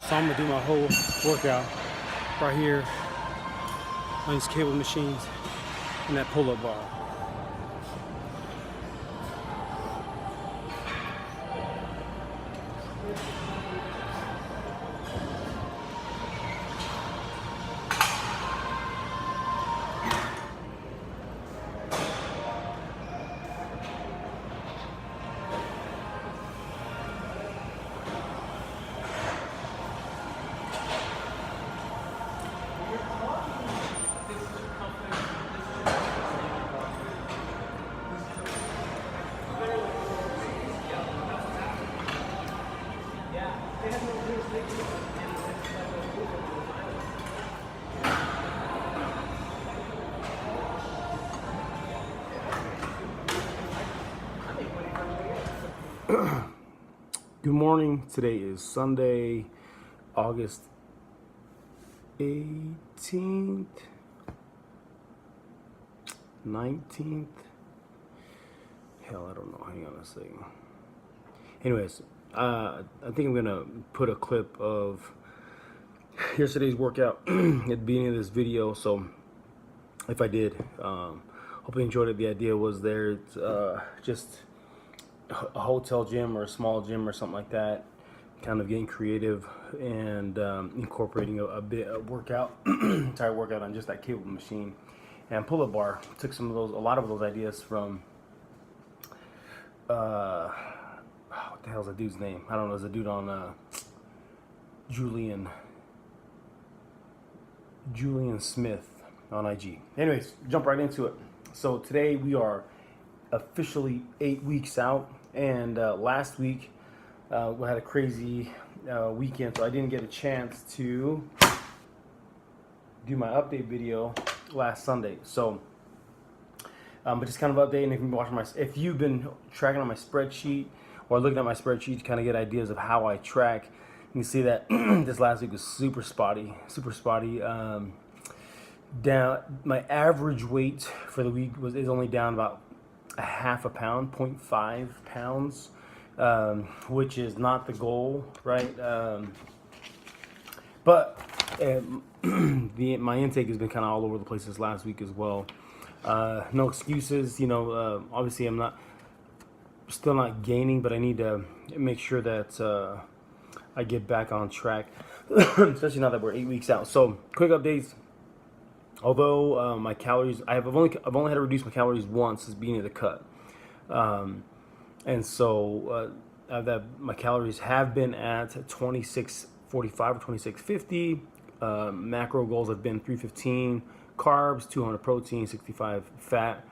So I'm gonna do my whole workout right here on these cable machines and that pull-up bar. Good morning. Today is Sunday, August 18th, 19th. Hell, I don't know. Hang on a second. Anyways, I think I'm gonna put a clip of yesterday's workout at the beginning of this video. So if I did, hope you enjoyed it. The idea was there, it's just a hotel gym or a small gym or something like that, kind of getting creative and incorporating a bit of workout, entire workout on just that cable machine and pull-up bar. Took a lot of those ideas from what the hell's that dude's name? I don't know. There's a dude on Julian Smith on IG. Anyways, jump right into it. So today we are officially 8 weeks out, and last week we had a crazy weekend, so I didn't get a chance to do my update video last Sunday. So but just kind of updating. If you've been tracking on my spreadsheet or looking at my spreadsheet to kind of get ideas of how I track, you can see that this last week was super spotty. Down, my average weight for the week is only down about a half a pound, 0.5 pounds, which is not the goal, right? But my intake has been kind of all over the place this last week as well. No excuses, obviously I'm still not gaining, but I need to make sure that I get back on track, especially now that we're 8 weeks out. So quick updates. Although my calories, I've only had to reduce my calories once since the beginning of the cut, and so my calories have been at 2645 or 2650. Macro goals have been 315 carbs, 200 protein, 65 fat.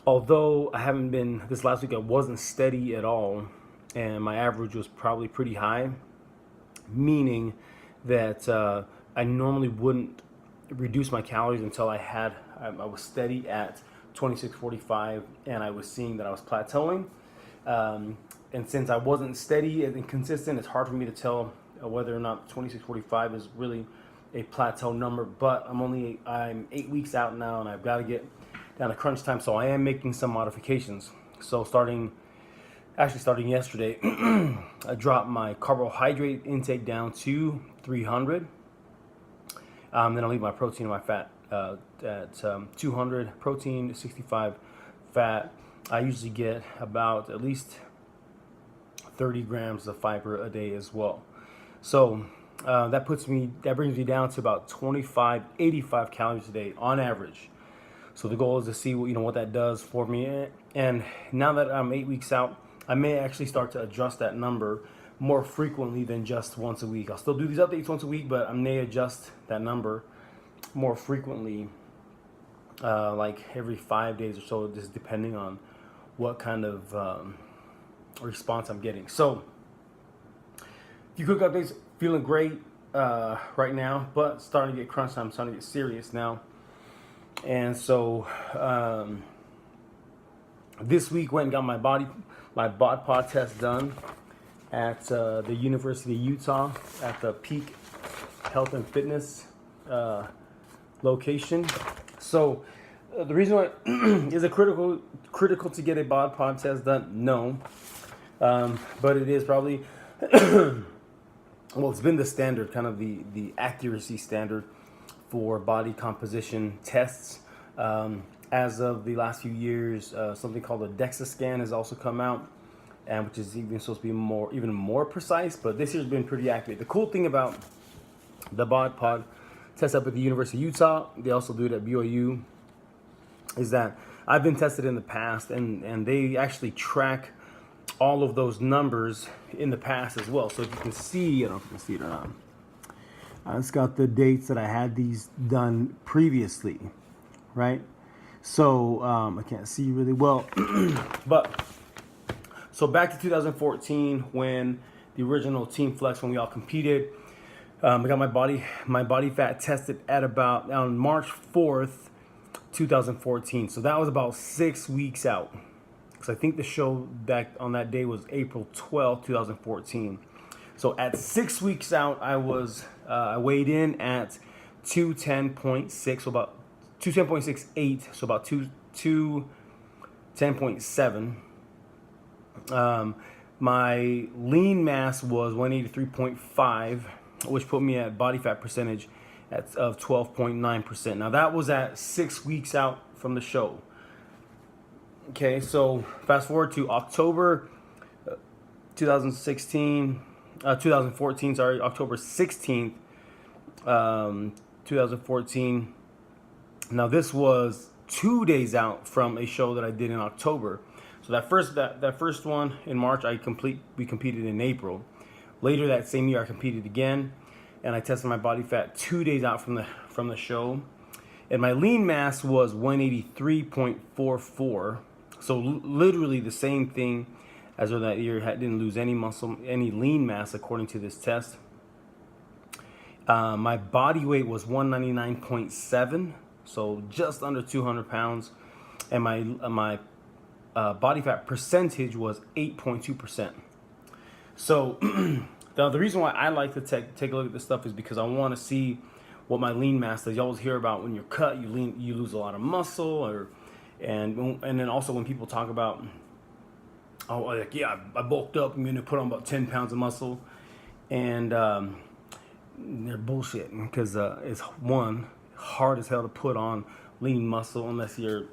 Although I haven't been, this last week I wasn't steady at all, and my average was probably pretty high, meaning that I normally wouldn't reduce my calories until I was steady at 2645, and I was seeing that I was plateauing. And since I wasn't steady and consistent, it's hard for me to tell whether or not 2645 is really a plateau number. But I'm 8 weeks out now, and I've got to get down to crunch time. So I am making some modifications. So starting yesterday, I dropped my carbohydrate intake down to 300. Then I'll leave my protein and my fat at 200 protein, 65 fat. I usually get about at least 30 grams of fiber a day as well. So that brings me down to about 85 calories a day on average. So the goal is to see what that does for me. And now that I'm 8 weeks out, I may actually start to adjust that number more frequently than just once a week. I'll still do these updates once a week, but I may adjust that number more frequently, like every 5 days or so, just depending on what kind of response I'm getting. So, few quick updates. Feeling great right now, but starting to get crunch time, starting to get serious now. And so this week went and got my BodPod test done at the University of Utah at the Peak Health and Fitness location. So the reason why is it critical to get a BodPod test done? No, but it is probably well, it's been the standard, kind of the accuracy standard for body composition tests. As of the last few years, something called a DEXA scan has also come out, and which is even supposed to be even more precise. But this year's been pretty accurate. The cool thing about the BodPod test up at the University of Utah, they also do it at BYU, is that I've been tested in the past, and they actually track all of those numbers in the past as well. So if you can see, I don't know if you can see it or not. It's got the dates that I had these done previously, right? So I can't see really well, but so back to 2014 when the original TFLEKS, when we all competed, I got my body fat tested at about on March 4th, 2014. So that was about 6 weeks out. Because I think the show back on that day was April 12th, 2014. So at 6 weeks out, I weighed in at 210.6, so about 210.68, so about 210.7. My lean mass was 183.5, which put me at body fat percentage of 12.9%. Now that was at 6 weeks out from the show. Okay, so fast forward to October 2014, October 16th, 2014. Now this was 2 days out from a show that I did in October. So that first one in March, we competed in April. Later that same year, I competed again, and I tested my body fat 2 days out from the show, and my lean mass was 183.44. So literally the same thing as of that year. Didn't lose any muscle, any lean mass according to this test. My body weight was 199.7, so just under 200 pounds, and my body fat percentage was 8.2%. So the reason why I like to take a look at this stuff is because I want to see what my lean mass does. You always hear about when you're cut, you lose a lot of muscle, and then also when people talk about, oh, like, yeah, I bulked up, I'm going to put on about 10 pounds of muscle, and they're bullshit, because it's hard as hell to put on lean muscle unless you're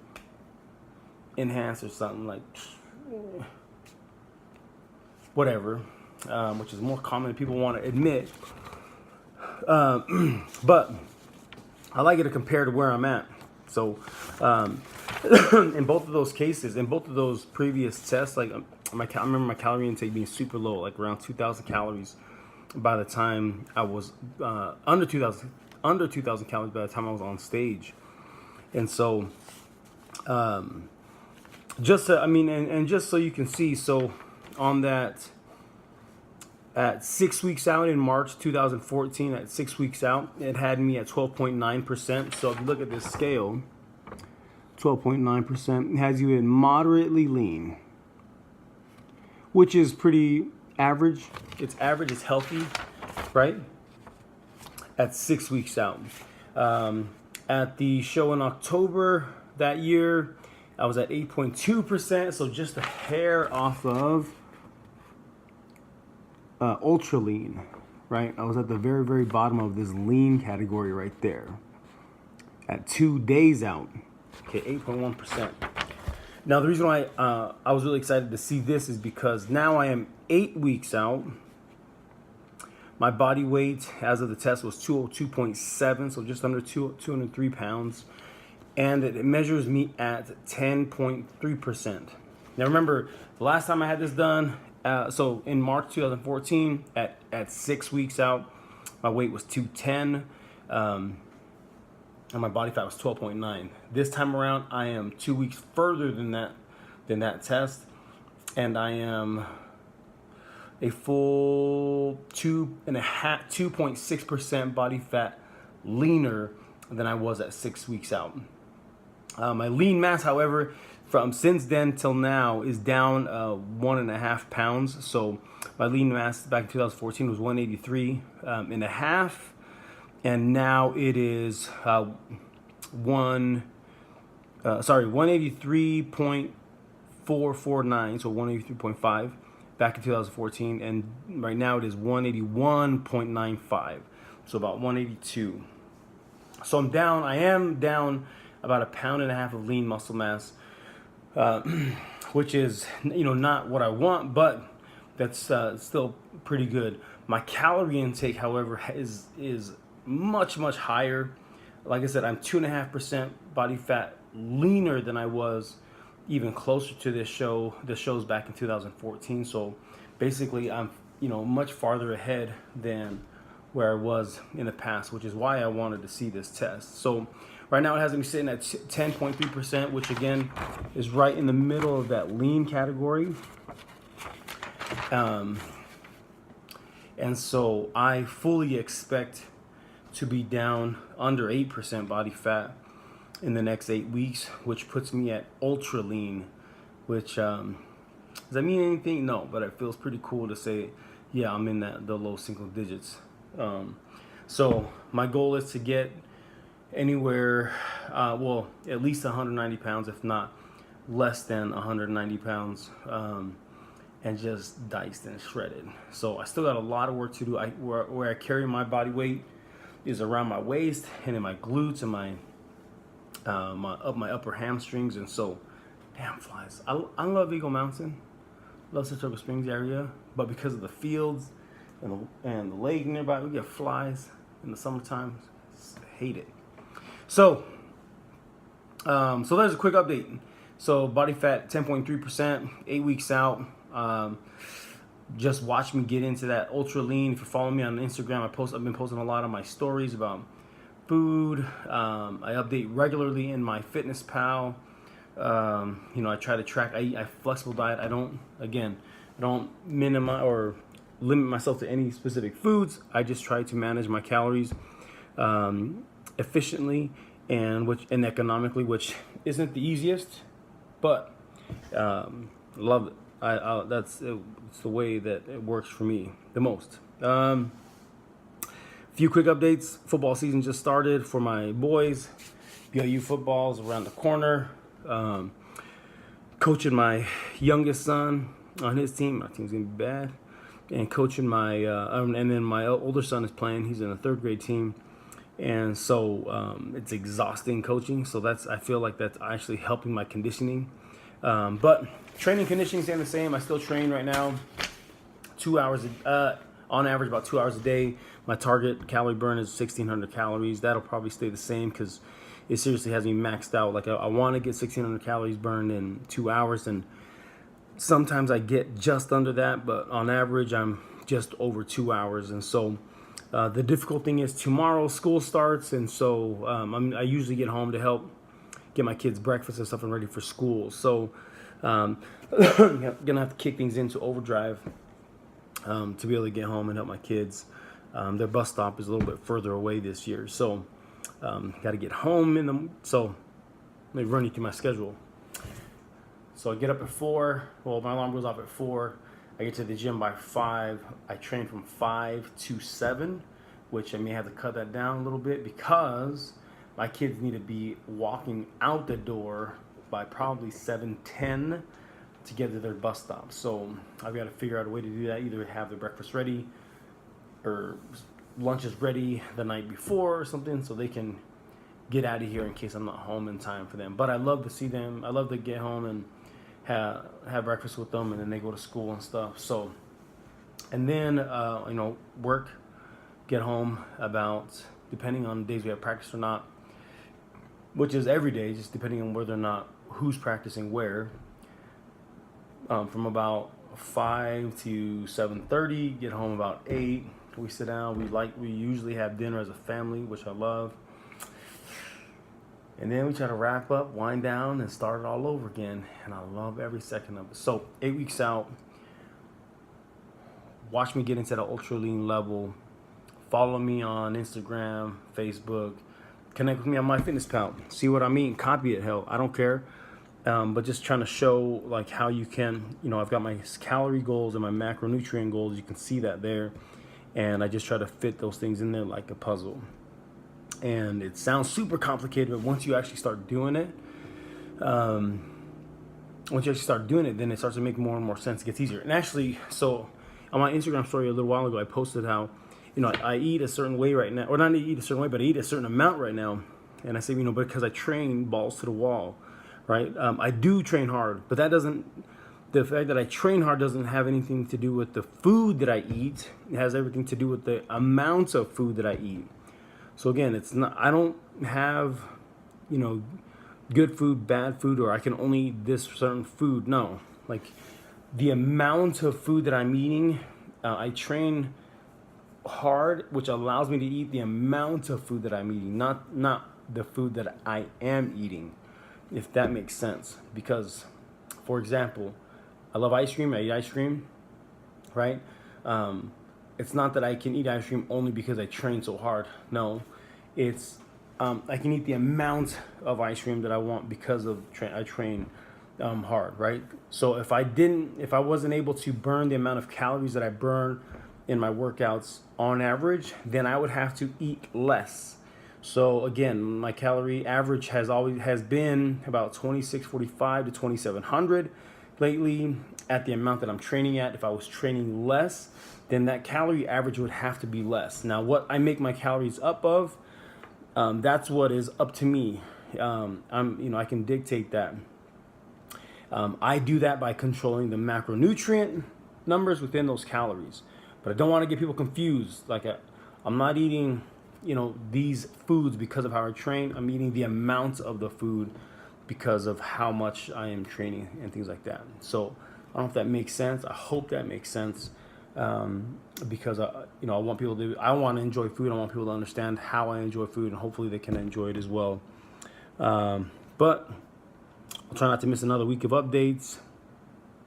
enhanced or something, like whatever, which is more common than people want to admit. But I like it to compare to where I'm at. So in both of those cases, in both of those previous tests, like I remember my calorie intake being super low, like around 2,000 calories by the time I was under 2,000 calories by the time I was on stage. And so just so you can see, so on that, at 6 weeks out in March 2014, at 6 weeks out, it had me at 12.9%. So if you look at this scale, 12.9% has you in moderately lean, which is pretty average. It's average, it's healthy, right? At 6 weeks out. At the show in October that year, I was at 8.2%, so just a hair off of ultra lean, right? I was at the very, very bottom of this lean category right there. At 2 days out, okay, 8.1%. Now, the reason why I was really excited to see this is because now I am 8 weeks out. My body weight as of the test was 202.7, so just under 203 pounds. And it measures me at 10.3%. Now remember, the last time I had this done, so in March 2014, at 6 weeks out, my weight was 210, and my body fat was 12.9. This time around, I am 2 weeks further than that test, and I am a full 2.6% body fat leaner than I was at 6 weeks out. My lean mass, however, from since then till now is down 1.5 pounds. So my lean mass back in 2014 was 183.5, and now it is 183.449, so 183.5. back in 2014, and right now it is 181.95, so about 182. So I'm down. I am down about 1.5 pounds of lean muscle mass, which is not what I want, but that's still pretty good. My calorie intake, however, is much higher. Like I said, I'm 2.5% body fat leaner than I was even closer to this show. The show's back in 2014, so basically I'm much farther ahead than where I was in the past, which is why I wanted to see this test. So right now it has me sitting at 10.3%, which again is right in the middle of that lean category. And so I fully expect to be down under 8% body fat in the next 8 weeks, which puts me at ultra lean, which does that mean anything? No, but it feels pretty cool to say, yeah, I'm in the low single digits. So my goal is to get anywhere, at least 190 pounds, if not less than 190 pounds, and just diced and shredded. So I still got a lot of work to do. Where I carry my body weight is around my waist and in my glutes and my upper hamstrings. And so, damn flies. I love Eagle Mountain, love Saratoga Springs area, but because of the fields and the lake nearby, we get flies in the summertime. I hate it. So there's a quick update. So body fat 10.3%, 8 weeks out. Just watch me get into that ultra lean. If you follow me on Instagram, I've been posting a lot on my stories about food. I update regularly in MyFitnesspal. I try to track. I eat a flexible diet. I don't minimize or limit myself to any specific foods. I just try to manage my calories efficiently and economically, which isn't the easiest, but love it. It's the way that it works for me the most. Few quick updates. Football season just started for my boys. BYU football's around the corner. Coaching my youngest son on his team. My team's gonna be bad. And coaching my and then my older son is playing. He's in a third grade team, and so it's exhausting coaching. So I feel like that's actually helping my conditioning. But training conditioning staying the same. I still train right now 2 hours on average, about 2 hours a day. My target calorie burn is 1,600 calories. That'll probably stay the same because it seriously has me maxed out. Like I want to get 1,600 calories burned in 2 hours, and sometimes I get just under that, but on average I'm just over 2 hours. And so the difficult thing is tomorrow school starts, and so I usually get home to help get my kids breakfast and stuff and ready for school. So gonna have to kick things into overdrive to be able to get home and help my kids. Their bus stop is a little bit further away this year, so got to get home so let me run you through my schedule. So I get up at 4. Well, my alarm goes off at 4. I get to the gym by 5. I train from 5 to 7, which I may have to cut that down a little bit because my kids need to be walking out the door by probably 7:10 to get to their bus stop. So I've got to figure out a way to do that. Either have their breakfast ready or lunch is ready the night before or something, so they can get out of here in case I'm not home in time for them. But I love to see them. I love to get home and have breakfast with them, and then they go to school and stuff. So, and then work, get home about, depending on the days we have practice or not, which is every day, just depending on whether or not who's practicing where, from about 5 to 7:30, get home about 8. We sit down. We usually have dinner as a family, which I love. And then we try to wrap up, wind down, and start it all over again. And I love every second of it. So 8 weeks out, watch me get into the ultra lean level. Follow me on Instagram, Facebook. Connect with me on MyFitnesspal. See what I mean? Copy it, hell. I don't care. But just trying to show like how you can, I've got my calorie goals and my macronutrient goals. You can see that there. And I just try to fit those things in there like a puzzle. And it sounds super complicated, but once you actually start doing it, once you actually start doing it, then it starts to make more and more sense. It gets easier. And actually, so on my Instagram story a little while ago, I posted how, I eat a certain way right now, or not eat a certain way, but I eat a certain amount right now. And I say, because I train balls to the wall, right? I do train hard, but the fact that I train hard doesn't have anything to do with the food that I eat. It has everything to do with the amounts of food that I eat. So again, I don't have, good food, bad food, or I can only eat this certain food. No, like the amount of food that I'm eating, I train hard, which allows me to eat the amount of food that I'm eating, not the food that I am eating, if that makes sense. Because, for example, I love ice cream. I eat ice cream, right? It's not that I can eat ice cream only because I train so hard. No, it's I can eat the amount of ice cream that I want because of I train hard, right? So if I wasn't able to burn the amount of calories that I burn in my workouts on average, then I would have to eat less. So again, my calorie average has been about 2645 to 2700 lately at the amount that I'm training at. If I was training less, then that calorie average would have to be less. Now, what I make my calories up of, that's what is up to me. I can dictate that. I do that by controlling the macronutrient numbers within those calories. But I don't want to get people confused. Like I'm not eating, these foods because of how I train. I'm eating the amount of the food because of how much I am training and things like that. So I don't know if that makes sense. I hope that makes sense. Because I want to enjoy food. I want people to understand how I enjoy food, and hopefully they can enjoy it as well. But I'll try not to miss another week of updates.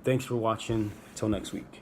Thanks for watching. Till next week.